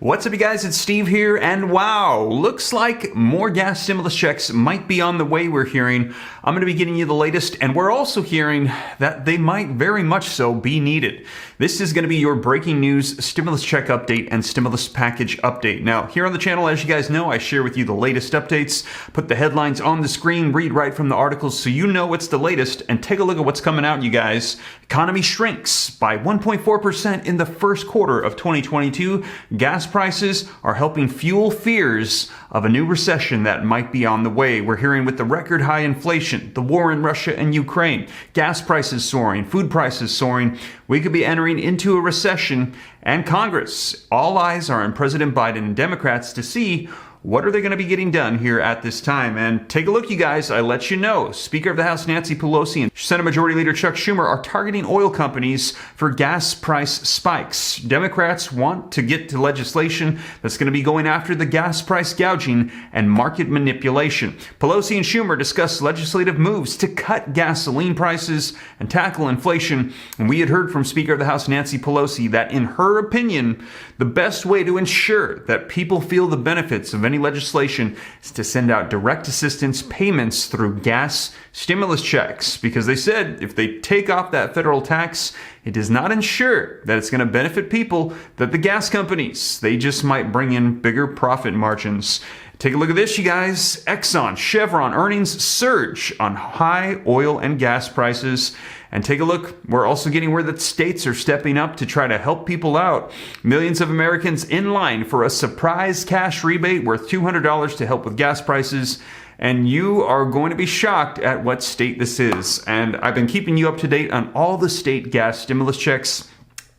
What's up, you guys? It's Steve here, and wow, looks like more gas stimulus checks might be on the way, we're hearing. I'm going to be getting you the latest, and we're also hearing that they might very much so be needed. This is going to be your breaking news stimulus check update and stimulus package update. Now, here on the channel, as you guys know, I share with you the latest updates, put the headlines on the screen, read right from the articles so you know what's the latest, and take a look at what's coming out, you guys. Economy shrinks by 1.4% in the first quarter of 2022. Gas prices are helping fuel fears of a new recession that might be on the way. We're hearing with the record high inflation, the war in Russia and Ukraine, gas prices soaring, food prices soaring, we could be entering into a recession, and Congress. All eyes are on President Biden and Democrats to see what are they going to be getting done here at this time. And take a look, you guys. I let you know. Speaker of the House Nancy Pelosi and Senate Majority Leader Chuck Schumer are targeting oil companies for gas price spikes. Democrats want to get to legislation that's going to be going after the gas price gouging and market manipulation. Pelosi and Schumer discussed legislative moves to cut gasoline prices and tackle inflation. And we had heard from Speaker of the House Nancy Pelosi that, in her opinion, the best way to ensure that people feel the benefits of any legislation is to send out direct assistance payments through gas stimulus checks, because they said if they take off that federal tax, it does not ensure that it's going to benefit people, that the gas companies, they just might bring in bigger profit margins. Take a look at this, you guys. Exxon, Chevron earnings surge on high oil and gas prices. And take a look, we're also getting where the states are stepping up to try to help people out. Millions of Americans in line for a surprise cash rebate worth $200 to help with gas prices. And you are going to be shocked at what state this is. And I've been keeping you up to date on all the state gas stimulus checks,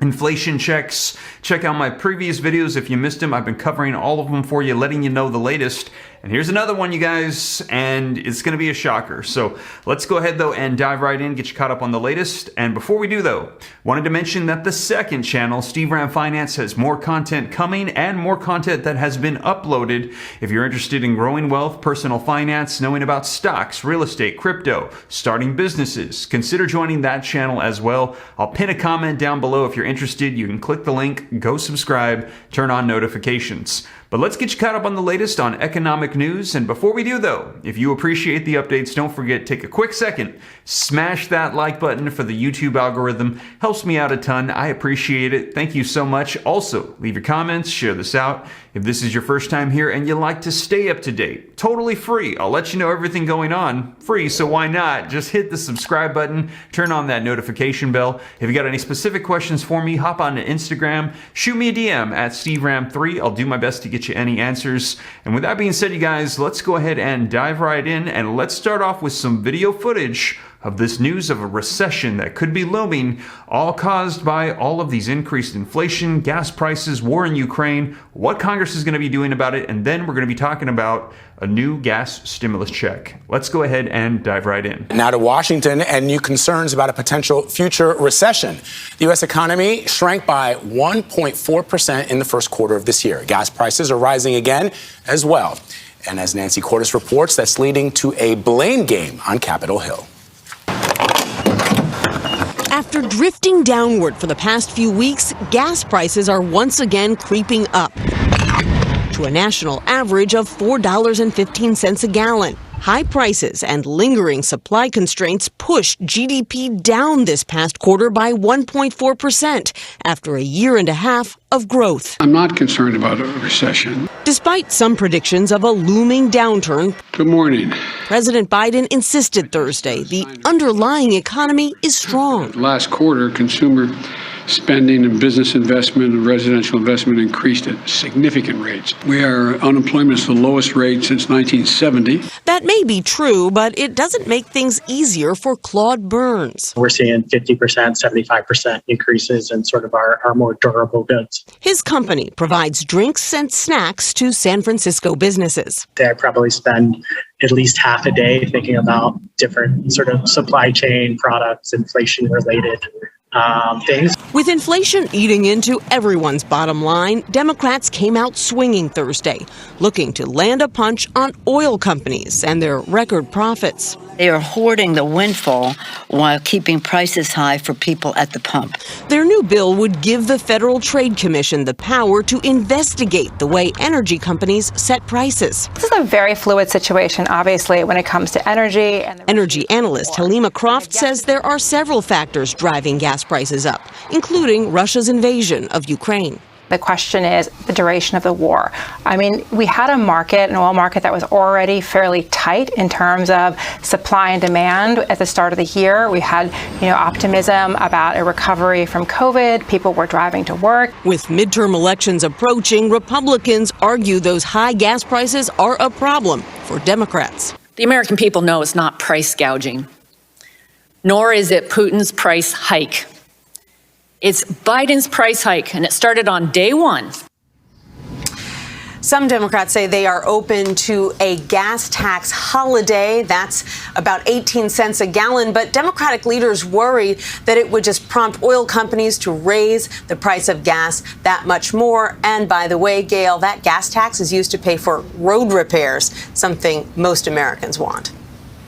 inflation checks. Check out my previous videos if you missed them. I've been covering all of them for you, letting you know the latest. And here's another one, you guys, and it's going to be a shocker. So let's go ahead, though, and dive right in, get you caught up on the latest. And before we do, though, wanted to mention that the second channel, Steve Ram Finance, has more content coming and more content that has been uploaded. If you're interested in growing wealth, personal finance, knowing about stocks, real estate, crypto, starting businesses, consider joining that channel as well. I'll pin a comment down below if you're interested. You can click the link, go subscribe, turn on notifications. But let's get you caught up on the latest on economic news. And before we do, though, if you appreciate the updates, don't forget, take a quick second, smash that like button for the YouTube algorithm. Helps me out a ton. I appreciate it. Thank you so much. Also, leave your comments, share this out. If this is your first time here and you like to stay up to date, totally free. I'll let you know everything going on. Free, so why not? Just hit the subscribe button, turn on that notification bell. If you got any specific questions for me, hop on to Instagram, shoot me a DM at SteveRam3. I'll do my best to get you any answers. And with that being said, you guys, let's go ahead and dive right in, and let's start off with some video footage of this news of a recession that could be looming, all caused by all of these increased inflation, gas prices, war in Ukraine, what Congress is going to be doing about it, and then we're going to be talking about a new gas stimulus check. Let's go ahead and dive right in. Now to Washington and new concerns about a potential future recession. The U.S. economy shrank by 1.4% in the first quarter of this year. Gas prices are rising again as well. And as Nancy Cordes reports, that's leading to a blame game on Capitol Hill. After drifting downward for the past few weeks, gas prices are once again creeping up to a national average of $4.15 a gallon. High prices and lingering supply constraints pushed GDP down this past quarter by 1.4% after a year and a half of growth. I'm not concerned about a recession. Despite some predictions of a looming downturn, Good morning. President Biden insisted Thursday the underlying economy is strong. Last quarter, consumer spending and business investment and residential investment increased at significant rates. Unemployment is the lowest rate since 1970. That may be true, but it doesn't make things easier for Claude Burns. We're seeing 50%, 75% increases in sort of our more durable goods. His company provides drinks and snacks to San Francisco businesses. I probably spend at least half a day thinking about different sort of supply chain products, inflation-related things. With inflation eating into everyone's bottom line, Democrats came out swinging Thursday, looking to land a punch on oil companies and their record profits. They are hoarding the windfall while keeping prices high for people at the pump. Their new bill would give the Federal Trade Commission the power to investigate the way energy companies set prices. This is a very fluid situation, obviously, when it comes to energy. Energy analyst Halima Croft says there are several factors driving gas prices up, including Russia's invasion of Ukraine. The question is the duration of the war. I mean, we had an oil market that was already fairly tight in terms of supply and demand at the start of the year. We had, optimism about a recovery from COVID. People were driving to work. With midterm elections approaching, Republicans argue those high gas prices are a problem for Democrats. The American people know it's not price gouging, nor is it Putin's price hike. It's Biden's price hike, and it started on day one. Some Democrats say they are open to a gas tax holiday. That's about 18 cents a gallon. But Democratic leaders worry that it would just prompt oil companies to raise the price of gas that much more. And by the way, Gail, that gas tax is used to pay for road repairs, something most Americans want.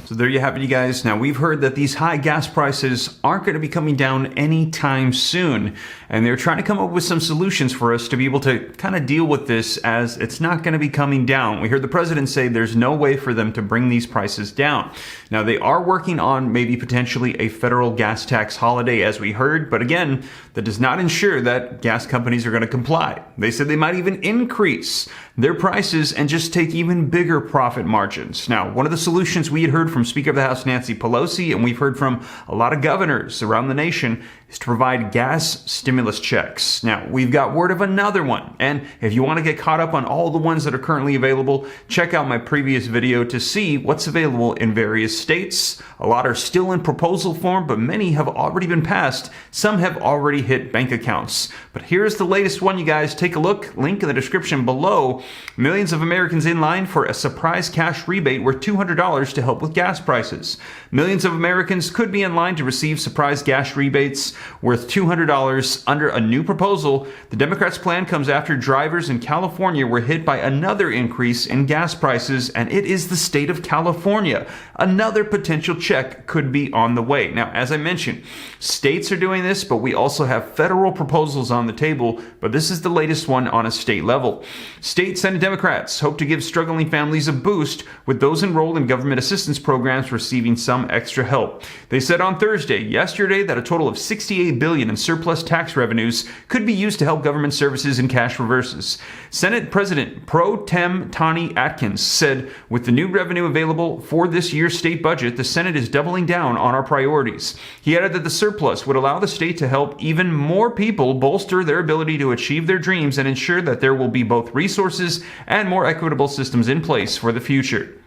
So there you have it, you guys. Now, we've heard that these high gas prices aren't going to be coming down anytime soon. And they're trying to come up with some solutions for us to be able to kind of deal with this, as it's not going to be coming down. We heard the president say there's no way for them to bring these prices down. Now, they are working on maybe potentially a federal gas tax holiday, as we heard. But again, that does not ensure that gas companies are going to comply. They said they might even increase their prices and just take even bigger profit margins. Now, one of the solutions we had heard from Speaker of the House Nancy Pelosi, and we've heard from a lot of governors around the nation, is to provide gas stimulus checks. Now, we've got word of another one. And if you want to get caught up on all the ones that are currently available, check out my previous video to see what's available in various states. A lot are still in proposal form, but many have already been passed. Some have already hit bank accounts. But here's the latest one, you guys. Take a look. Link in the description below. Millions of Americans in line for a surprise cash rebate worth $200 to help with gas prices. Millions of Americans could be in line to receive surprise gas rebates worth $200 under a new proposal. The Democrats' plan comes after drivers in California were hit by another increase in gas prices, and it is the state of California. Another potential check could be on the way. Now, as I mentioned, states are doing this, but we also have federal proposals on the table, but this is the latest one on a state level. State Senate Democrats hope to give struggling families a boost, with those enrolled in government assistance programs receiving some extra help. They said on yesterday, that a total of $68 billion in surplus tax revenues could be used to help government services and cash reverses. Senate President Pro Tem Tani Atkins said, with the new revenue available for this year's state budget, the Senate is doubling down on our priorities. He added that the surplus would allow the state to help even more people bolster their ability to achieve their dreams and ensure that there will be both resources and more equitable systems in place for the future.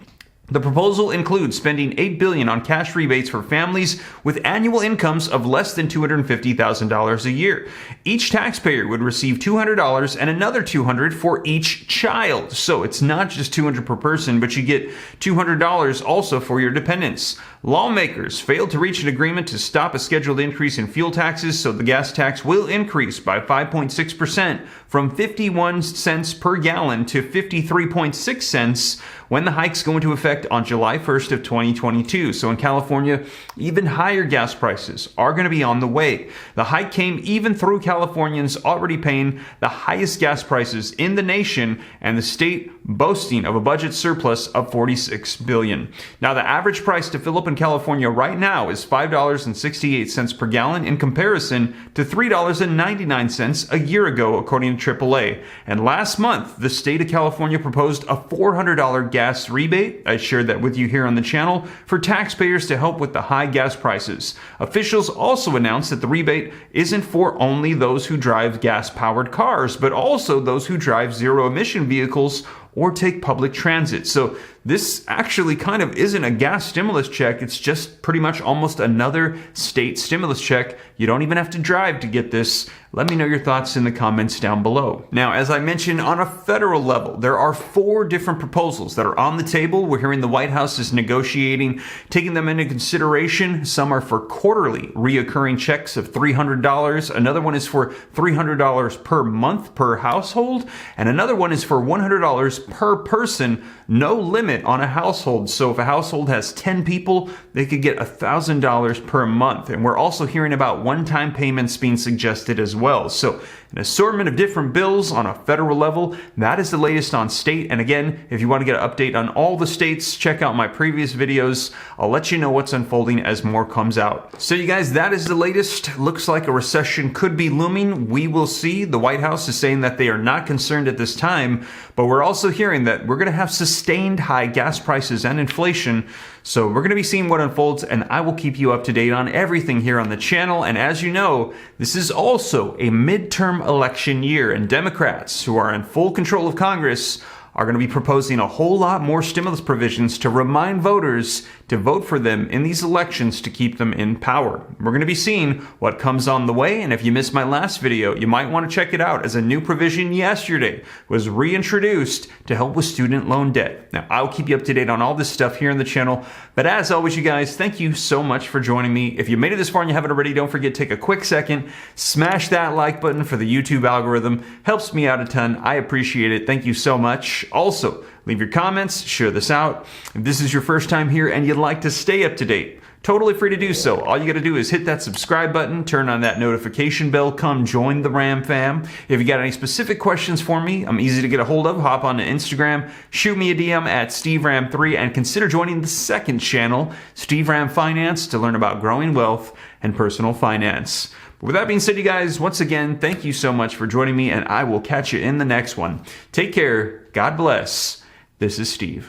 The proposal includes spending $8 billion on cash rebates for families with annual incomes of less than $250,000 a year. Each taxpayer would receive $200 and another $200 for each child. So it's not just $200 per person, but you get $200 also for your dependents. Lawmakers failed to reach an agreement to stop a scheduled increase in fuel taxes, so the gas tax will increase by 5.6% from 51 cents per gallon to 53.6 cents when the hikes go into effect on July 1st of 2022. So in California, even higher gas prices are going to be on the way. The hike came even through Californians already paying the highest gas prices in the nation, and the state boasting of a budget surplus of $46 billion. Now, the average price to fill up in California right now is $5.68 per gallon in comparison to $3.99 a year ago, according to AAA. And last month, the state of California proposed a $400 gas rebate. I shared that with you here on the channel for taxpayers to help with the high gas prices. Officials also announced that the rebate isn't for only those who drive gas-powered cars, but also those who drive zero-emission vehicles or take public transit. So this actually kind of isn't a gas stimulus check. It's just pretty much almost another state stimulus check. You don't even have to drive to get this. Let me know your thoughts in the comments down below. Now, as I mentioned, on a federal level, there are 4 different proposals that are on the table. We're hearing the White House is negotiating, taking them into consideration. Some are for quarterly reoccurring checks of $300. Another one is for $300 per month per household. And another one is for $100 per person, no limit on a household. So if a household has 10 people, they could get $1,000 per month. And we're also hearing about one-time payments being suggested as well. So an assortment of different bills on a federal level. That is the latest on state. And again, if you want to get an update on all the states, check out my previous videos. I'll let you know what's unfolding as more comes out. So you guys, that is the latest. Looks like a recession could be looming. We will see. The White House is saying that they are not concerned at this time, but we're also hearing that we're going to have sustained high gas prices and inflation. So we're going to be seeing what unfolds, and I will keep you up to date on everything here on the channel. And as you know, this is also a midterm election year, and Democrats, who are in full control of Congress, are going to be proposing a whole lot more stimulus provisions to remind voters to vote for them in these elections to keep them in power. We're going to be seeing what comes on the way, and if you missed my last video, you might want to check it out, as a new provision yesterday was reintroduced to help with student loan debt. Now, I'll keep you up to date on all this stuff here on the channel, but as always, you guys, thank you so much for joining me. If you made it this far and you haven't already, don't forget to take a quick second, smash that like button for the YouTube algorithm. Helps me out a ton. I appreciate it. Thank you so much. Also, leave your comments, share this out. If this is your first time here and you'd like to stay up to date, totally free to do so. All you got to do is hit that subscribe button, turn on that notification bell, come join the Ram fam. If you got any specific questions for me, I'm easy to get a hold of. Hop on to Instagram, shoot me a DM at SteveRam3, and consider joining the second channel, Steve Ram Finance, to learn about growing wealth and personal finance. With that being said, you guys, once again, thank you so much for joining me, and I will catch you in the next one. Take care. God bless. This is Steve.